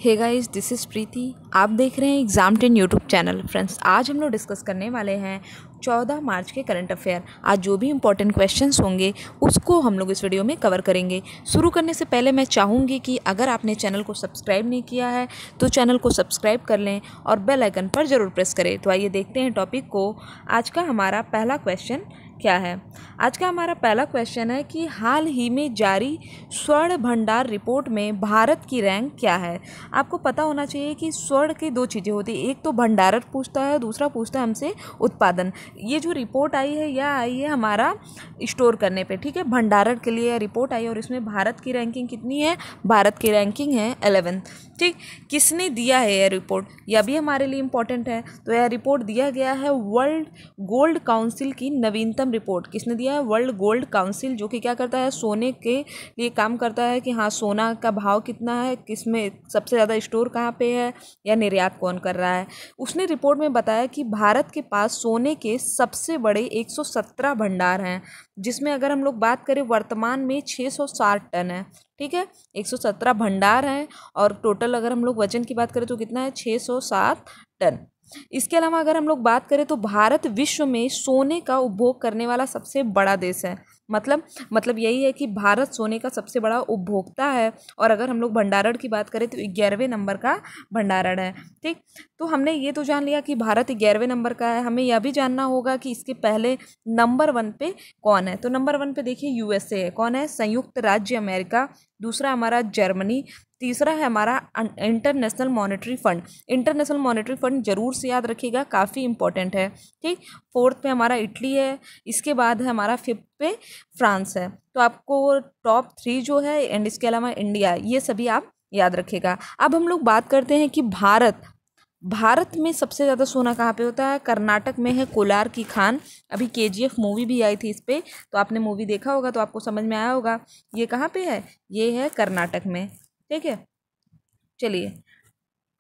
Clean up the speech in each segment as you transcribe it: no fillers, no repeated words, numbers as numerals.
Hey guys, this is प्रीति। आप देख रहे हैं एग्ज़ाम 10 यूट्यूब चैनल। फ्रेंड्स, आज हम लोग डिस्कस करने वाले हैं 14 मार्च के करंट अफेयर। आज जो भी इंपॉर्टेंट क्वेश्चंस होंगे उसको हम लोग इस वीडियो में कवर करेंगे। शुरू करने से पहले मैं चाहूँगी कि अगर आपने चैनल को सब्सक्राइब नहीं किया है तो चैनल को सब्सक्राइब कर लें और बेल आइकन पर ज़रूर प्रेस करें। तो आइए देखते हैं टॉपिक को। आज का हमारा पहला क्वेश्चन क्या है। आज का हमारा पहला क्वेश्चन है कि हाल ही में जारी स्वर्ण भंडार रिपोर्ट में भारत की रैंक क्या है। आपको पता होना चाहिए कि स्वर्ण की दो चीज़ें होती है, एक तो भंडारण पूछता है, दूसरा पूछता है हमसे उत्पादन। ये जो रिपोर्ट आई है यह आई है हमारा स्टोर करने पे, ठीक है। भंडारण के लिए रिपोर्ट आई और इसमें भारत की रैंकिंग कितनी है? भारत की रैंकिंग है 11th, ठीक। किसने दिया है यह रिपोर्ट? यह भी हमारे लिए इम्पोर्टेंट है। तो यह रिपोर्ट दिया गया है वर्ल्ड गोल्ड काउंसिल की नवीनतम रिपोर्ट। किसने दिया है? वर्ल्ड गोल्ड काउंसिल, जो कि क्या करता है, सोने के लिए काम करता है कि हाँ सोना का भाव कितना है, किसमें सबसे ज़्यादा स्टोर कहाँ पे है या निर्यात कौन कर रहा है। उसने रिपोर्ट में बताया कि भारत के पास सोने के सबसे बड़े 117 भंडार हैं, जिसमें अगर हम लोग बात करें वर्तमान में 660 टन है, ठीक है। 117 भंडार हैं और टोटल अगर हम लोग वजन की बात करें तो कितना है? 607 टन। इसके अलावा अगर हम लोग बात करें तो भारत विश्व में सोने का उपभोग करने वाला सबसे बड़ा देश है। मतलब यही है कि भारत सोने का सबसे बड़ा उपभोक्ता है। और अगर हम लोग भंडारण की बात करें तो 11वें नंबर का भंडारण है, ठीक। तो हमने ये तो जान लिया कि भारत 11वें नंबर का है। हमें यह भी जानना होगा कि इसके पहले नंबर 1 पे कौन है। तो नंबर 1 पे देखिए यूएसए है। कौन है? संयुक्त राज्य अमेरिका। दूसरा हमारा जर्मनी। तीसरा है हमारा international monetary fund. International monetary fund जरूर से याद रखिएगा, काफ़ी इंपॉर्टेंट है, ठीक। 4th पे हमारा इटली है। इसके बाद है हमारा 5th पे फ्रांस है। तो आपको टॉप 3 जो है एंड इसके अलावा इंडिया, ये सभी आप याद रखिएगा। अब हम लोग बात करते हैं कि भारत में सबसे ज़्यादा सोना कहाँ पे होता है? कर्नाटक में है कोलार की खान। अभी KGF मूवी भी आई थी इस पर, तो आपने मूवी देखा होगा तो आपको समझ में आया होगा। ये कहाँ पे है? ये है कर्नाटक में, ठीक है। चलिए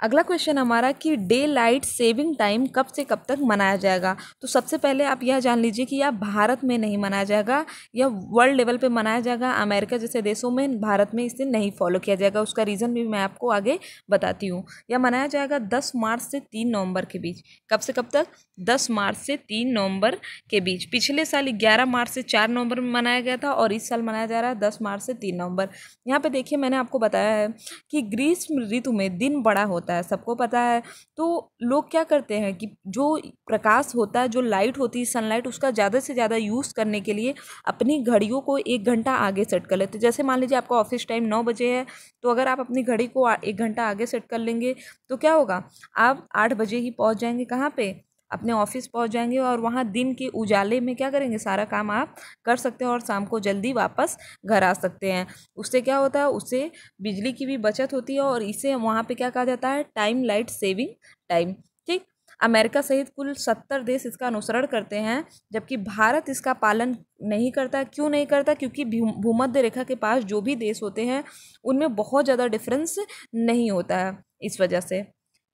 अगला क्वेश्चन हमारा कि डे लाइट सेविंग टाइम कब से कब तक मनाया जाएगा। तो सबसे पहले आप यह जान लीजिए कि यह भारत में नहीं मनाया जाएगा, यह वर्ल्ड लेवल पे मनाया जाएगा। अमेरिका जैसे देशों में, भारत में इसे नहीं फॉलो किया जाएगा। उसका रीज़न भी मैं आपको आगे बताती हूँ। यह मनाया जाएगा 10 मार्च से 3 नवंबर के बीच। कब से कब तक? 10 मार्च से 3 नवंबर के बीच। पिछले साल 11 मार्च से 4 नवंबर में मनाया गया था और इस साल मनाया जा रहा है 10 मार्च से 3 नवंबर। यहाँ पे देखिए मैंने आपको बताया है कि ग्रीष्म ऋतु में दिन बड़ा होता है, सबको पता है। तो लोग क्या करते हैं कि जो प्रकाश होता है, जो लाइट होती है सनलाइट, उसका ज़्यादा से ज़्यादा यूज़ करने के लिए अपनी घड़ियों को 1 घंटा आगे सेट कर लेते हैं। जैसे मान लीजिए आपका ऑफिस टाइम 9 बजे है, तो अगर आप अपनी घड़ी को 1 घंटा आगे सेट कर लेंगे तो क्या होगा? आप 8 बजे ही पहुंच जाएंगे। कहाँ पे? अपने ऑफिस पहुंच जाएंगे और वहाँ दिन के उजाले में क्या करेंगे? सारा काम आप कर सकते हैं और शाम को जल्दी वापस घर आ सकते हैं। उससे क्या होता है? उससे बिजली की भी बचत होती है और इसे वहाँ पे क्या कहा जाता है? टाइम लाइट सेविंग टाइम, ठीक। अमेरिका सहित कुल 70 देश इसका अनुसरण करते हैं, जबकि भारत इसका पालन नहीं करता। क्यों नहीं करता? क्योंकि भूमध्य रेखा के पास जो भी देश होते हैं उनमें बहुत ज़्यादा डिफरेंस नहीं होता है, इस वजह से।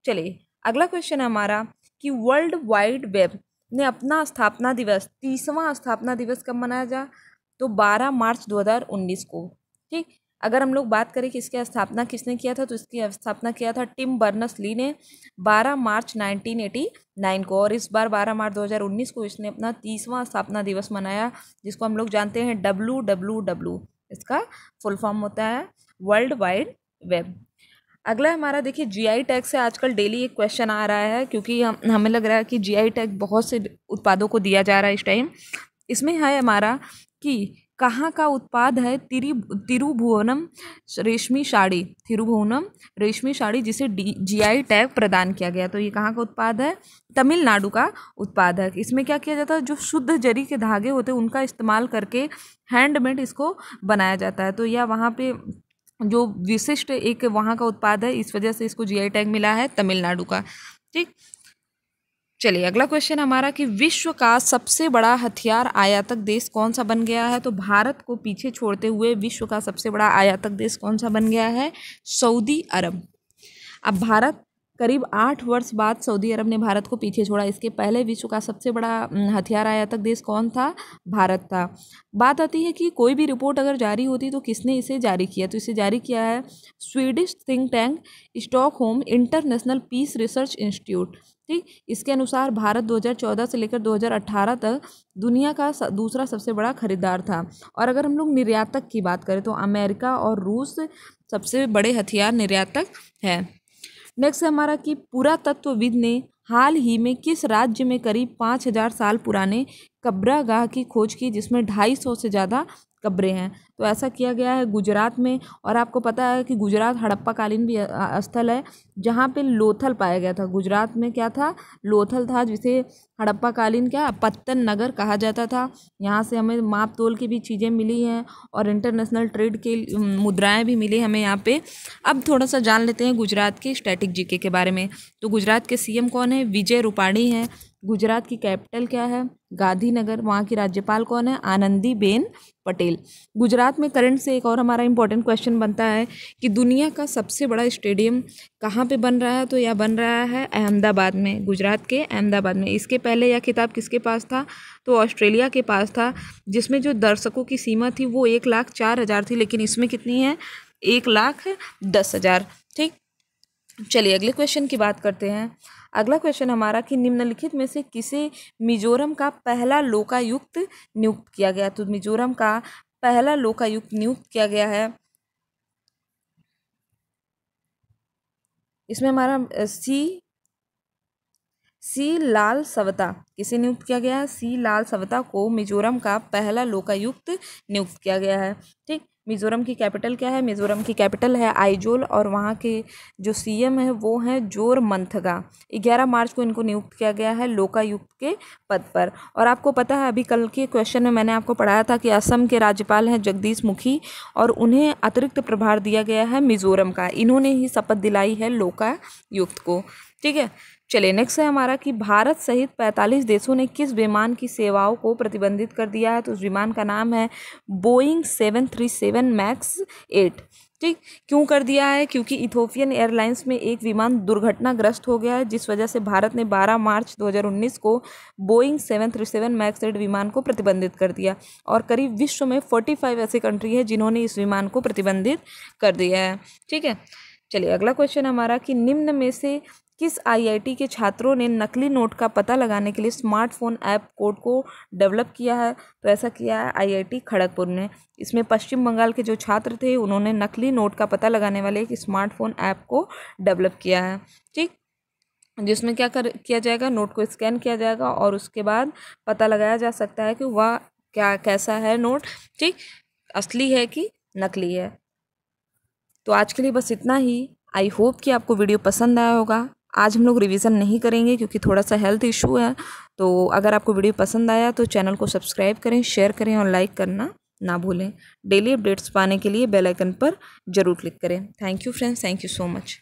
चलिए अगला क्वेश्चन हमारा कि वर्ल्ड वाइड वेब ने अपना स्थापना दिवस 30वां स्थापना दिवस कब मनाया जा? तो 12 मार्च 2019 को, ठीक। अगर हम लोग बात करें कि इसकी स्थापना किसने किया था, तो इसकी स्थापना किया था टिम बर्नर्स-ली ने 12 मार्च 1989 को। और इस बार 12 मार्च 2019 को इसने अपना 30वां स्थापना दिवस मनाया, जिसको हम लोग जानते हैं WWW। इसका फुल फॉर्म होता है वर्ल्ड वाइड वेब। अगला हमारा देखिए GI टैग से आजकल डेली एक क्वेश्चन आ रहा है, क्योंकि हमें लग रहा है कि GI टैग बहुत से उत्पादों को दिया जा रहा है इस टाइम। इसमें है हमारा कि कहाँ का उत्पाद है तिरुभुवनम रेशमी साड़ी। तिरुभुवनम रेशमी साड़ी जिसे GI टैग प्रदान किया गया। तो ये कहाँ का उत्पाद है? तमिलनाडु का उत्पाद है। इसमें क्या किया जाता है? जो शुद्ध जरी के धागे होते हैं उनका इस्तेमाल करके हैंडमेड इसको बनाया जाता है। तो यह वहाँ पे जो विशिष्ट एक वहाँ का उत्पाद है, इस वजह से इसको GI टैग मिला है तमिलनाडु का, ठीक। चलिए अगला क्वेश्चन हमारा कि विश्व का सबसे बड़ा हथियार आयातक देश कौन सा बन गया है। तो भारत को पीछे छोड़ते हुए विश्व का सबसे बड़ा आयातक देश कौन सा बन गया है? सऊदी अरब। अब भारत करीब 8 वर्ष बाद सऊदी अरब ने भारत को पीछे छोड़ा। इसके पहले विश्व का सबसे बड़ा हथियार आयातक देश कौन था? भारत था। बात आती है कि कोई भी रिपोर्ट अगर जारी होती तो किसने इसे जारी किया? तो इसे जारी किया है Swedish think tank Stockholm International Peace Research Institute. ठीक, इसके अनुसार भारत 2014 से लेकर 2018 तक दुनिया का दूसरा सबसे बड़ा खरीदार था। और अगर हम लोग निर्यातक की बात करें तो अमेरिका और रूस सबसे बड़े हथियार निर्यातक है। नेक्स्ट है हमारा कि पुरातत्वविद ने हाल ही में किस राज्य में करीब 5000 साल पुराने कब्रगाह की खोज की जिसमें 250 से ज़्यादा कब्रें हैं? तो ऐसा किया गया है गुजरात में। और आपको पता है कि गुजरात हड़प्पा कालीन भी स्थल है जहाँ पे लोथल पाया गया था। गुजरात में क्या था? लोथल था, जिसे हड़प्पा कालीन क्या पत्तन नगर कहा जाता था। यहाँ से हमें माप तोल की भी चीज़ें मिली हैं और इंटरनेशनल ट्रेड के मुद्राएं भी मिली हमें यहाँ पे। अब थोड़ा सा जान लेते हैं गुजरात की स्टैटिक जीके के बारे में। तो गुजरात के सीएम कौन है? विजय रूपाणी हैं। गुजरात की कैपिटल क्या है? गांधीनगर। वहाँ की राज्यपाल कौन है? आनंदीबेन पटेल। गुजरात में करंट से एक और हमारा इंपॉर्टेंट क्वेश्चन बनता है कि दुनिया का सबसे बड़ा स्टेडियम कहाँ पे बन रहा है? तो यह बन रहा है अहमदाबाद में, गुजरात के अहमदाबाद में। इसके पहले यह खिताब किसके पास था? तो ऑस्ट्रेलिया के पास था, जिसमें जो दर्शकों की सीमा थी वो 1,04,000 थी, लेकिन इसमें कितनी है? 1,10,000। ठीक, चलिए अगले क्वेश्चन की बात करते हैं। अगला क्वेश्चन हमारा कि निम्नलिखित में से किसे मिजोरम का पहला लोकायुक्त नियुक्त किया गया? तो मिजोरम का पहला लोकायुक्त नियुक्त किया गया है, इसमें हमारा सी लाल सवता। किसे नियुक्त किया गया है? सी लाल सवता को मिजोरम का पहला लोकायुक्त नियुक्त किया गया है। ठीक, मिजोरम की कैपिटल क्या है? मिजोरम की कैपिटल है आइजोल और वहाँ के जो सीएम है वो हैं जोरमंथगा। 11 मार्च को इनको नियुक्त किया गया है लोकायुक्त के पद पर। और आपको पता है अभी कल के क्वेश्चन में मैंने आपको पढ़ाया था कि असम के राज्यपाल हैं जगदीश मुखी और उन्हें अतिरिक्त प्रभार दिया गया है मिजोरम का। इन्होंने ही शपथ दिलाई है लोकायुक्त को। ठीक है, चलिए नेक्स्ट है हमारा कि भारत सहित 45 देशों ने किस विमान की सेवाओं को प्रतिबंधित कर दिया है? तो उस विमान का नाम है बोइंग 737 मैक्स 8। ठीक, क्यों कर दिया है? क्योंकि इथोपियन एयरलाइंस में एक विमान दुर्घटनाग्रस्त हो गया है, जिस वजह से भारत ने 12 मार्च 2019 को बोइंग 737 मैक्स 8 विमान को प्रतिबंधित कर दिया। और करीब विश्व में 45 ऐसे कंट्री है जिन्होंने इस विमान को प्रतिबंधित कर दिया है। ठीक है, चलिए अगला क्वेश्चन हमारा कि निम्न में से किस आईआईटी के छात्रों ने नकली नोट का पता लगाने के लिए स्मार्टफोन ऐप कोड को डेवलप किया है? तो ऐसा किया है आईआईटी खड़गपुर ने। इसमें पश्चिम बंगाल के जो छात्र थे उन्होंने नकली नोट का पता लगाने वाले एक स्मार्टफोन ऐप को डेवलप किया है। ठीक, जिसमें क्या किया जाएगा? नोट को स्कैन किया जाएगा और उसके बाद पता लगाया जा सकता है कि वह कैसा है नोट। ठीक, असली है कि नकली है। तो आज के लिए बस इतना ही। आई होप कि आपको वीडियो पसंद आया होगा। आज हम लोग रिवीजन नहीं करेंगे क्योंकि थोड़ा सा हेल्थ इशू है। तो अगर आपको वीडियो पसंद आया तो चैनल को सब्सक्राइब करें, शेयर करें और लाइक करना ना भूलें। डेली अपडेट्स पाने के लिए बेल आइकन पर जरूर क्लिक करें। Thank you friends, thank you so much.